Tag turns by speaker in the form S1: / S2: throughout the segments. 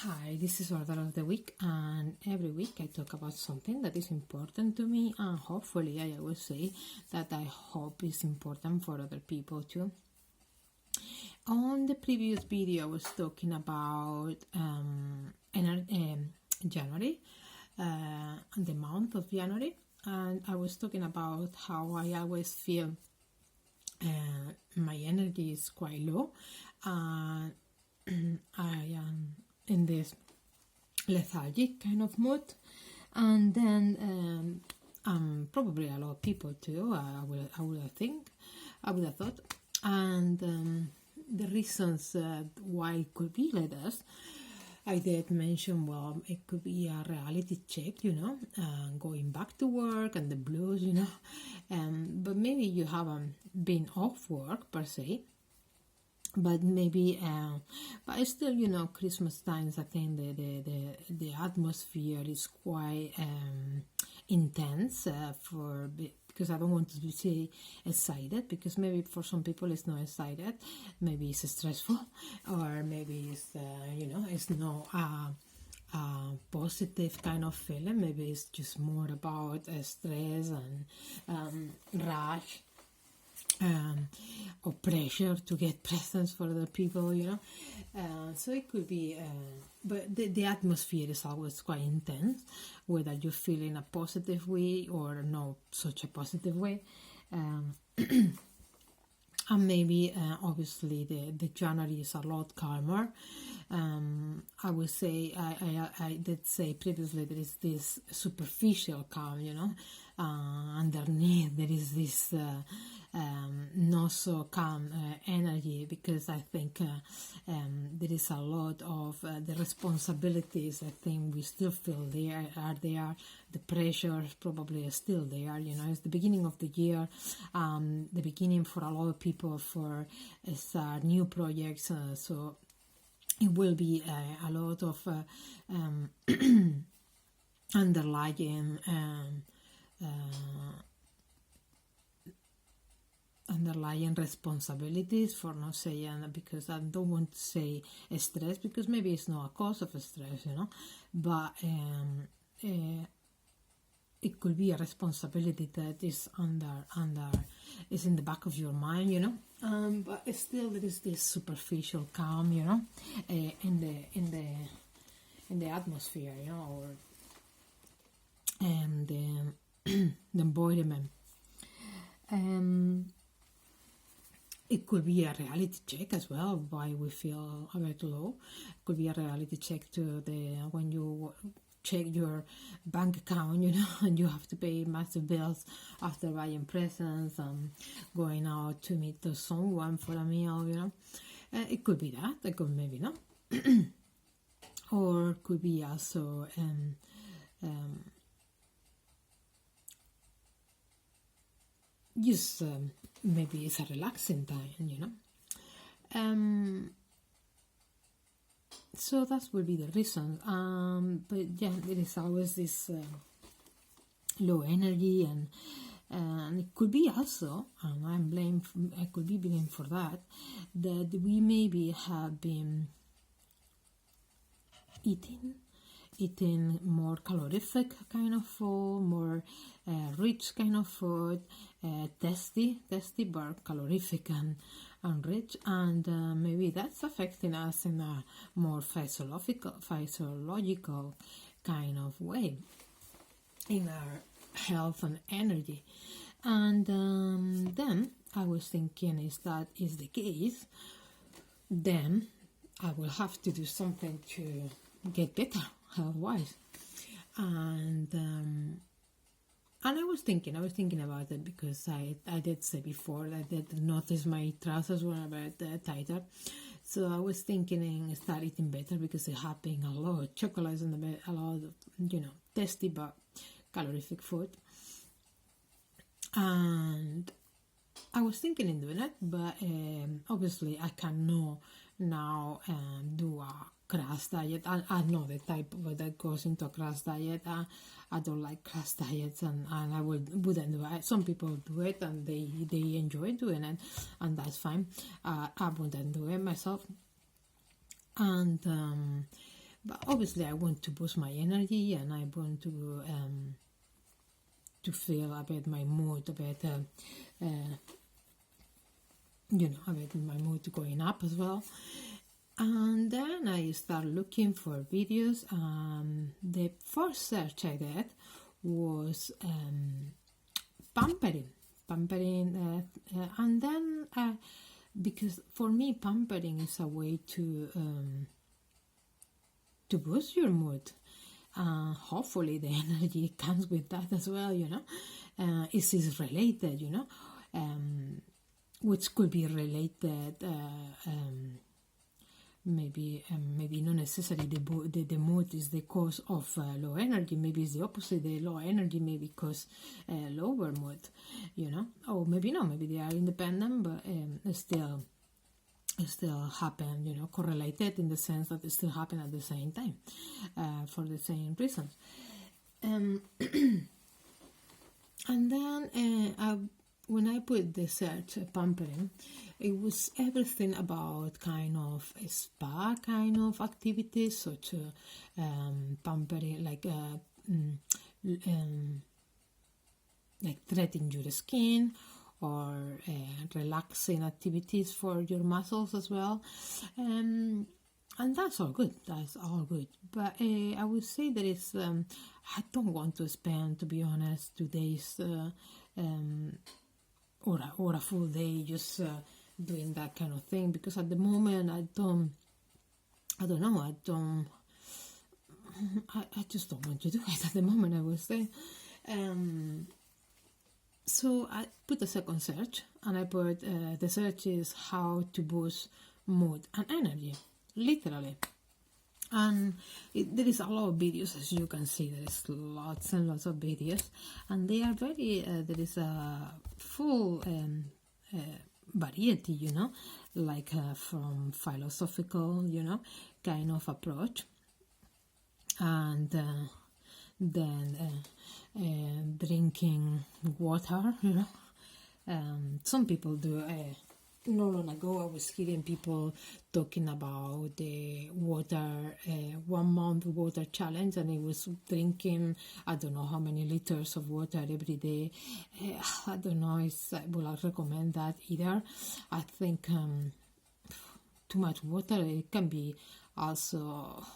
S1: Hi, this is Order of the Week, and every week I talk about something that is important to me, and hopefully, I always say that I hope is important for other people too. On the previous video, I was talking about January, the month of January, and I was talking about how I always feel my energy is quite low, and I am in this lethargic kind of mood, and then probably a lot of people too. I would have thought, and the reasons why it could be like this. I did mention, well, it could be a reality check, going back to work and the blues, but maybe you haven't been off work per se. But maybe, but still, Christmas times, I think the atmosphere is quite intense because I don't want to say excited, because maybe for some people it's not excited, maybe it's stressful, or maybe it's, it's not a positive kind of feeling. Maybe it's just more about stress and rush. Or pressure to get presents for other people, so it could be, but the atmosphere is always quite intense, whether you feel in a positive way or not such a positive way, and maybe obviously the January is a lot calmer. I would say I did say previously there is this superficial calm, underneath there is this not so calm energy, because I think there is a lot of the responsibilities. I think we still feel are there. The pressure probably is still there. It's the beginning of the year, the beginning for a lot of people for start new projects. So it will be a lot of underlying responsibilities, for not saying, because I don't want to say stress, because maybe it's not a cause of stress, but it could be a responsibility that is is in the back of your mind, but still there is this superficial calm, in the atmosphere, or and the environment. It could be a reality check as well, why we feel a bit low. It could be a reality check to when you check your bank account, and you have to pay massive bills after buying presents and going out to meet someone for a meal, It could be that, it could maybe not. Or could be also just maybe it's a relaxing time, so that will be the reason. But yeah, there is always this low energy, and it could be also, and I could be blamed for that we maybe have been eating more calorific kind of food, more rich kind of food, tasty but calorific and rich, and maybe that's affecting us in a more physiological kind of way in our health and energy. And then I was thinking, if that is the case, then I will have to do something to get better health-wise. And I was thinking about it, because I did say before that I did notice my trousers were a bit tighter. So I was thinking and start eating better, because it had been a lot of chocolates and a lot of, tasty but calorific food. And I was thinking in doing it, but obviously I cannot now do a crash diet. I'm not the type that goes into a crash diet. I don't like crash diets, and I wouldn't do it. Some people do it and they enjoy doing it, and that's fine. I wouldn't do it myself. And but obviously I want to boost my energy, and I want to feel a bit my mood, a bit a bit my mood going up as well. And then I start looking for videos. The first search I did was pampering, and then because for me pampering is a way to boost your mood. Hopefully the energy comes with that as well, it is related, which could be related, maybe not necessarily the mood is the cause of low energy. Maybe it's the opposite. The low energy maybe cause lower mood, or maybe not. Maybe they are independent, but still happen, correlated in the sense that it still happen at the same time, for the same reasons. And then when I put the search pampering, it was everything about kind of spa kind of activities, such pampering, like treating your skin, or relaxing activities for your muscles as well, and that's all good. But I would say that it's I don't want to spend, to be honest, 2 days or a full day just doing that kind of thing, because at the moment I just don't want to do it at the moment, I would say. So I put a second search, and I put the search is how to boost mood and energy, literally. And there is a lot of videos, as you can see. There is lots and lots of videos, and they are very there is a full variety, like from philosophical, kind of approach, and then drinking water, some people do. Not long ago, I was hearing people talking about the water, 1 month water challenge, and it was drinking, I don't know how many liters of water every day. I don't know if I would recommend that either. I think too much water, it can be also,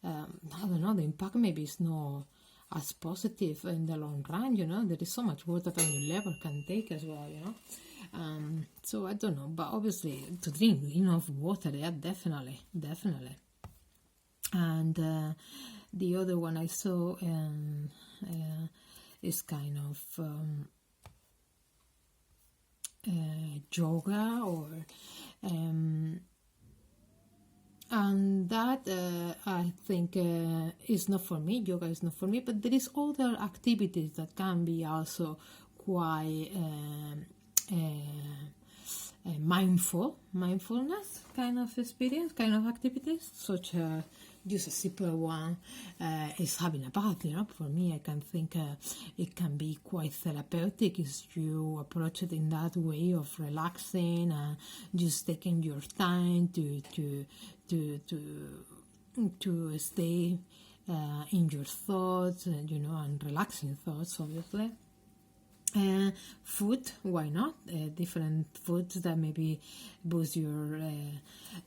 S1: I don't know, the impact maybe is not as positive in the long run, there is so much water that your liver can take as well, so I don't know, but obviously to drink enough water, yeah, definitely. And the other one I saw is kind of yoga, or and that I think is not for me. Yoga is not for me, but there is other activities that can be also quite mindfulness kind of experience, kind of activities, such just a simple one is having a bath. For me, I can think it can be quite therapeutic if you approach it in that way of relaxing and just taking your time to stay in your thoughts, and relaxing thoughts, obviously. Food, why not? Different foods that maybe boost your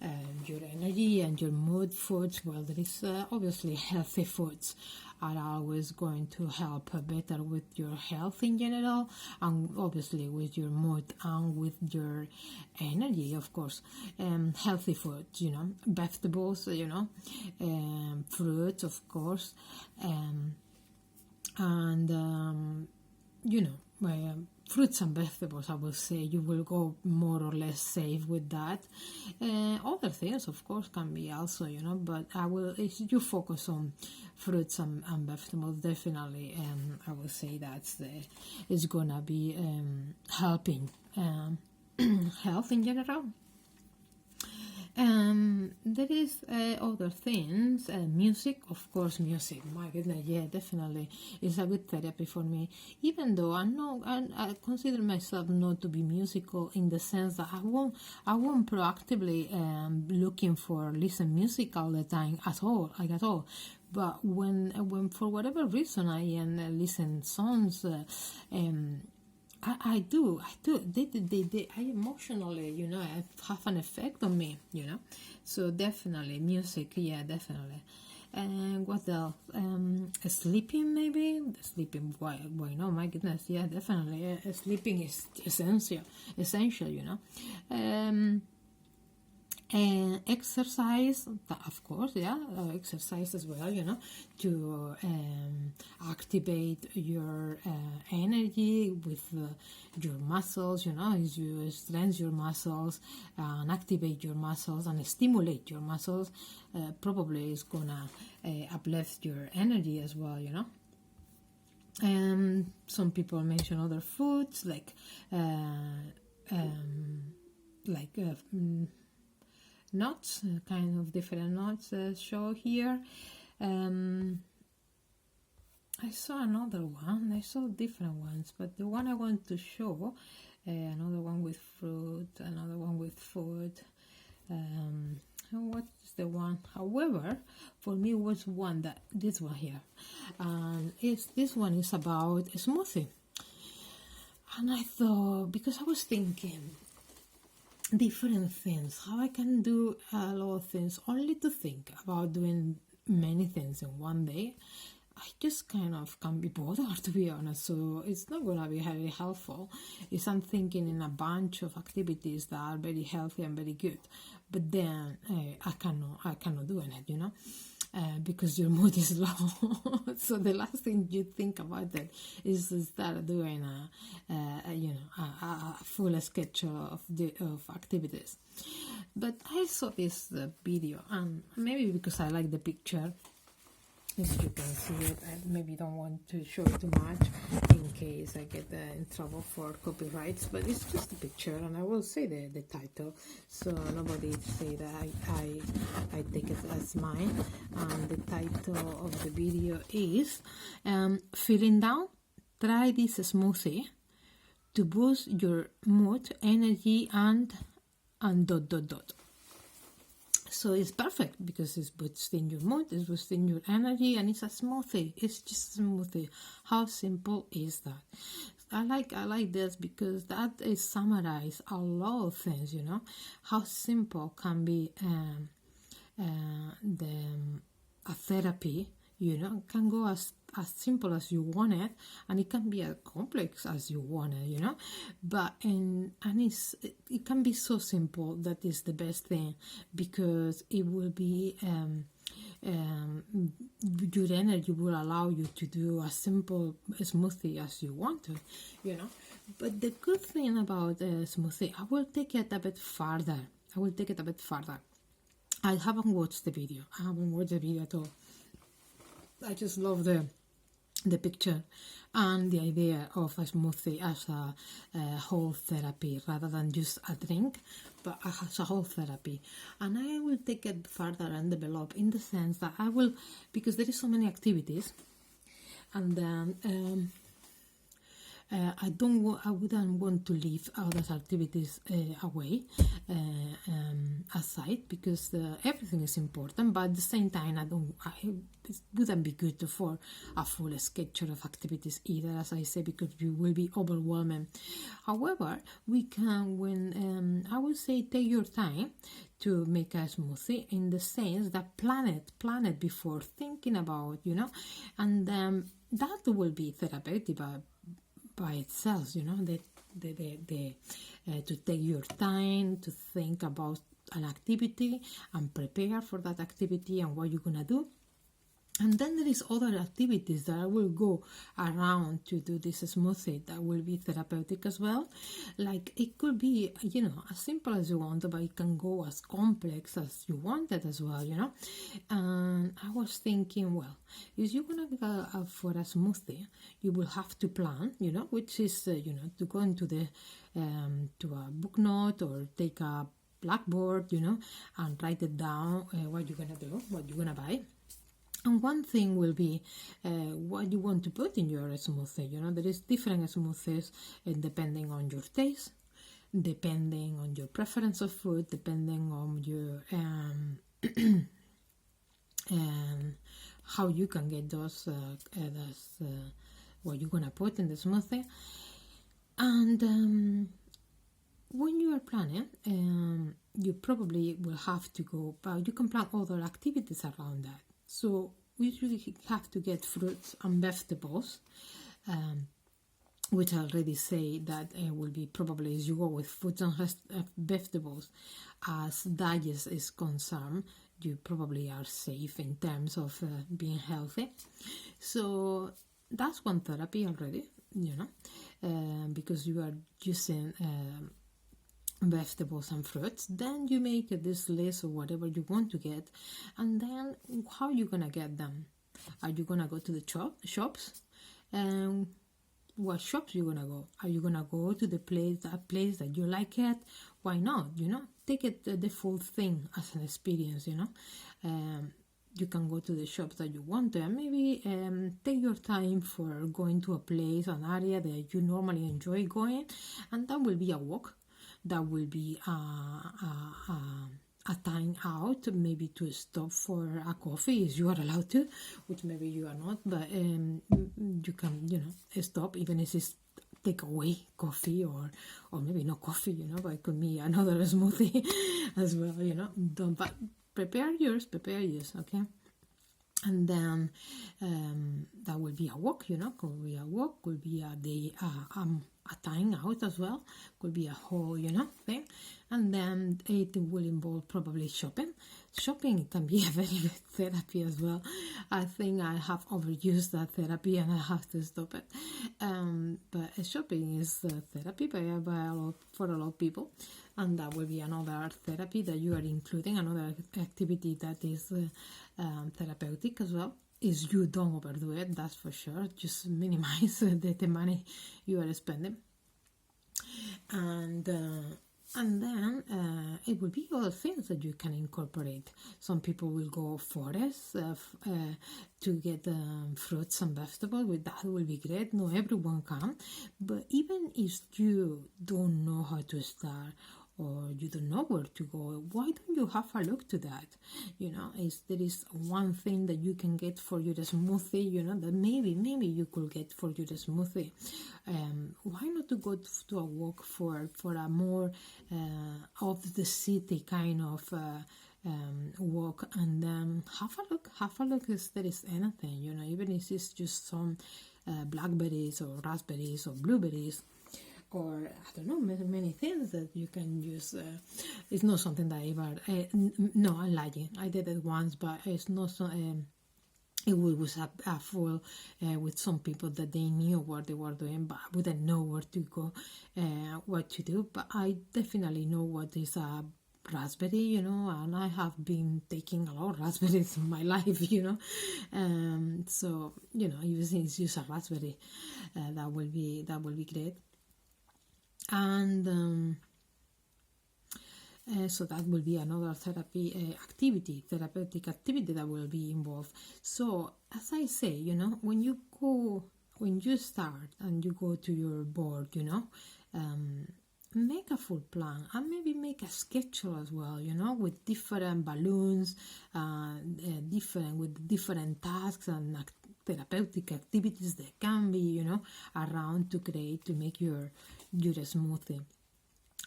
S1: energy and your mood. Foods, well, there is obviously healthy foods are always going to help better with your health in general, and obviously with your mood and with your energy, of course. Healthy foods, vegetables, fruits, of course, and fruits and vegetables, I will say you will go more or less safe with that. Other things, of course, can be also, but if you focus on fruits and vegetables, definitely, I will say it's gonna be helping health in general. There is other things, music, of course, music. My goodness, yeah, definitely, it's a good therapy for me. Even though I consider myself not to be musical in the sense that I won't proactively looking for listen music all the time at all, like at all. But when for whatever reason I listen songs. I do. I emotionally, have an effect on me, So definitely, music, yeah, definitely. And what else? Sleeping, maybe? Sleeping, why not? My goodness, yeah, definitely. Sleeping is essential, And exercise, of course, yeah, exercise as well, to activate your energy with your muscles, as you strengthen your muscles and activate your muscles and stimulate your muscles, probably is gonna uplift your energy as well, And some people mention other foods like nuts, kind of different nuts show here. I saw another one. I saw different ones, but the one I want to show, another one with fruit, another one with food. What is the one? However, for me was this one here. This one is about a smoothie. And I thought, because I was thinking, different things, how I can do a lot of things only to think about doing many things in one day. I just kind of can't be bothered, to be honest, so it's not going to be very helpful if I'm thinking in a bunch of activities that are very healthy and very good, but then I cannot do it, because your mood is low. So the last thing you think about that is to start doing a full sketch of activities. But I saw this video, and maybe because I like the picture, if you can see it, I maybe don't want to show it too much in case I get in trouble for copyrights, but it's just a picture, and I will say the title so nobody say that I take it as mine. And the title of the video is feeling down, try this smoothie to boost your mood, energy, and dot dot dot. So it's perfect because it's boosting your mood, it's boosting your energy, and it's a smoothie. It's just a smoothie. How simple is that? I like this because that is summarize a lot of things. How simple can be a therapy. Can go as simple as you want it, and it can be as complex as you want it, but it can be so simple. That is the best thing, because it will be your energy will allow you to do a simple smoothie as you want to, but the good thing about a smoothie, I will take it a bit farther. I haven't watched the video at all. I just love the picture and the idea of a smoothie as a whole therapy rather than just a drink, but as a whole therapy. And I will take it further and develop in the sense that I will, because there is so many activities, and then I wouldn't want to leave other activities away aside, because everything is important. But at the same time, it wouldn't be good for a full schedule of activities either, as I say, because you will be overwhelming. However, we can, I would say, take your time to make a smoothie, in the sense that plan it before thinking about, and that will be therapeutic by itself, to take your time to think about an activity and prepare for that activity and what you're gonna do. And then there is other activities that I will go around to do this smoothie that will be therapeutic as well. Like it could be, as simple as you want, but it can go as complex as you want it as well, And I was thinking, well, if you're going to go for a smoothie, you will have to plan, which is, to go into to a book note or take a blackboard, and write it down, what you're gonna do, what you're gonna buy. And one thing will be what you want to put in your smoothie. There is different smoothies depending on your taste, depending on your preference of food, depending on your how you can get those what you're gonna put in the smoothie. And when you are planning, you probably will have to go, but you can plan other activities around that. So we usually have to get fruits and vegetables, which I already say that will be probably, as you go with fruits and vegetables, as diet is concerned, you probably are safe in terms of being healthy. So that's one therapy already, because you are using vegetables and fruits. Then you make this list of whatever you want to get, and then how are you gonna get them? Are you gonna go to the shops? What shops you gonna go? Are you gonna go to that place that you like it? Why not? Take it the full thing as an experience. You can go to the shops that you want to, and maybe take your time for going to a place, an area that you normally enjoy going, and that will be a walk. That will be a time out, maybe to stop for a coffee, if you are allowed to, which maybe you are not, but you can, stop, even if it's take away coffee or maybe no coffee, but it could be another smoothie as well, Don't, but prepare yours, okay? And then that will be a walk, could be a walk, could be a day, a time out as well, could be a whole, thing. And then it will involve probably shopping. Shopping can be a very good therapy as well. I think I have overused that therapy and I have to stop it. But shopping is therapy for a lot of people. And that will be another therapy that you are including, another activity that is therapeutic as well. Is you don't overdo it, that's for sure. Just minimize the money you are spending. And then it will be other things that you can incorporate. Some people will go forest to get fruits and vegetables. That will be great. No, everyone can. But even if you don't know how to start, or you don't know where to go, why don't you have a look to that? There is one thing that you can get for your smoothie, that maybe you could get for your smoothie. Why not to go to a walk for a more of the city kind of walk, and then have a look if there is anything, even if it's just some blackberries or raspberries or blueberries, or I don't know, many things that you can use. It's not something that I ever. No, I'm lying. I did it once, but it's not so. It was a full with some people that they knew what they were doing, but I wouldn't know where to go, what to do. But I definitely know what is a raspberry, and I have been taking a lot of raspberries in my life, so even if use a raspberry, that will be great. And so that will be another therapeutic activity that will be involved. So as I say, when you start and you go to your board, make a full plan, and maybe make a schedule as well, with different balloons, with different tasks and therapeutic activities that can be, around to make your smoothie.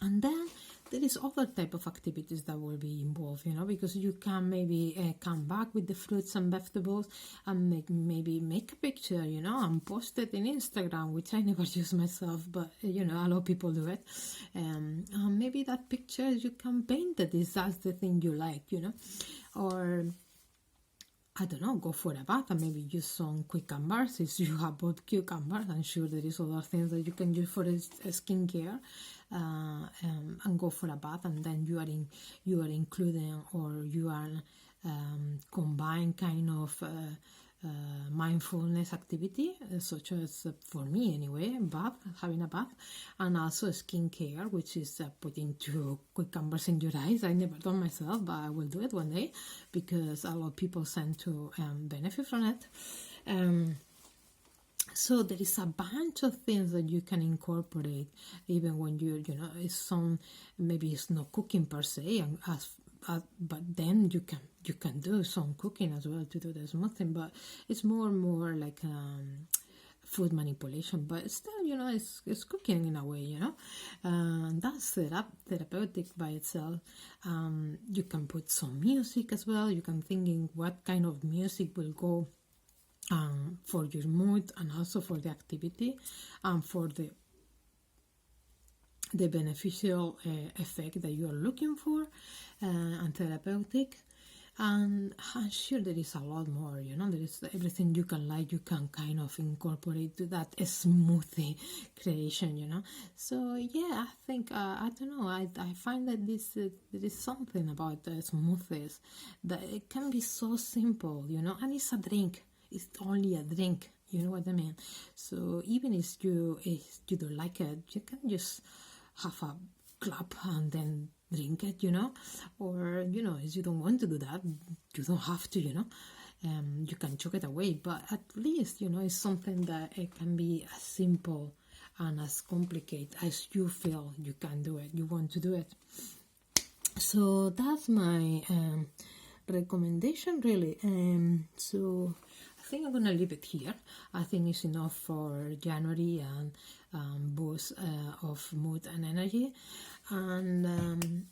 S1: And then there is other type of activities that will be involved, because you can maybe come back with the fruits and vegetables and make a picture, and post it in Instagram, which I never use myself, but a lot of people do it. And maybe that picture you can paint it if that's the thing you like, or I don't know, go for a bath and maybe use some cucumbers. If you have bought cucumbers, I'm sure there is other things that you can use for skincare, and go for a bath, and then you are including, or you are combine kind of mindfulness activity, such as, for me anyway, having a bath, and also skincare, which is putting 2 cucumbers in your eyes. I never done myself, but I will do it one day because a lot of people seem to benefit from it. So there is a bunch of things that you can incorporate, even when maybe it's not cooking per se, but then you can do some cooking as well to do the smoothing. But it's more and more like food manipulation, but still, it's cooking in a way, that's therapeutic by itself. You can put some music as well. You can thinking what kind of music will go for your mood, and also for the activity, and for the beneficial effect that you are looking for, and therapeutic. And I'm sure there is a lot more, there is everything you can kind of incorporate to that smoothie creation, So yeah, I think, I don't know, I find that there is something about the smoothies that it can be so simple, and it's a drink. It's only a drink, you know what I mean? So even if you don't like it, you can just have a cup and then drink it, or if you don't want to do that, you don't have to, you can chuck it away, but at least it's something that it can be as simple and as complicated as you feel you can do it, you want to do it. So that's my recommendation, really. So I think I'm gonna leave it here. I think it's enough for January and boost of mood and energy. And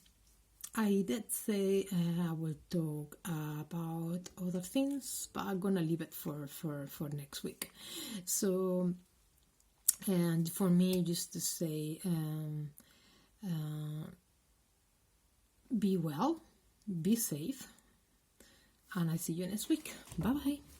S1: I did say I will talk about other things, but I'm gonna leave it for next week. So, and for me, just to say, be well, be safe, and I see you next week. Bye bye.